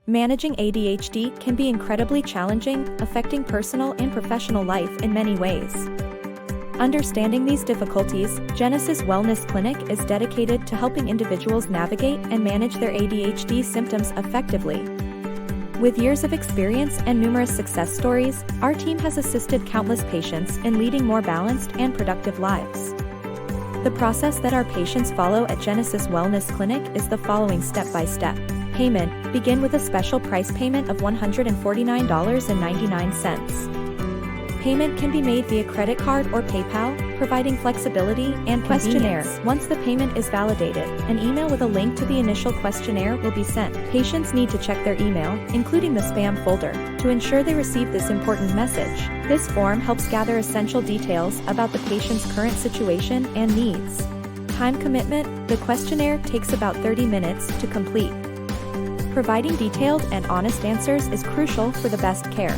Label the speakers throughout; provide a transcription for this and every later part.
Speaker 1: Managing ADHD can be incredibly challenging, affecting personal and professional life in many ways. Understanding these difficulties, Genesis Wellness Clinic is dedicated to helping individuals navigate and manage their ADHD symptoms effectively. With years of experience and numerous success stories, our team has assisted countless patients in leading more balanced and productive lives. The process that our patients follow at Genesis Wellness Clinic is the following step-by-step. Payment: begin with a special price payment of $149.99. Payment can be made via credit card or PayPal, providing flexibility and questionnaire. Once the payment is validated, an email with a link to the initial questionnaire will be sent. Patients need to check their email, including the spam folder, to ensure they receive this important message. This form helps gather essential details about the patient's current situation and needs. Time commitment: the questionnaire takes about 30 minutes to complete. Providing detailed and honest answers is crucial for the best care.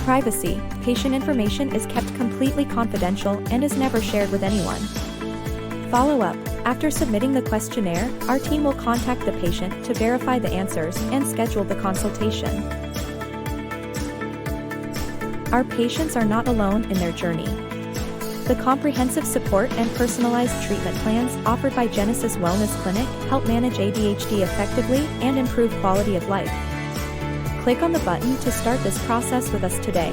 Speaker 1: Privacy: patient information is kept completely confidential and is never shared with anyone. Follow-up: after submitting the questionnaire, our team will contact the patient to verify the answers and schedule the consultation. Our patients are not alone in their journey. The comprehensive support and personalized treatment plans offered by Genesis Wellness Clinic help manage ADHD effectively and improve quality of life. Click on the button to start this process with us today.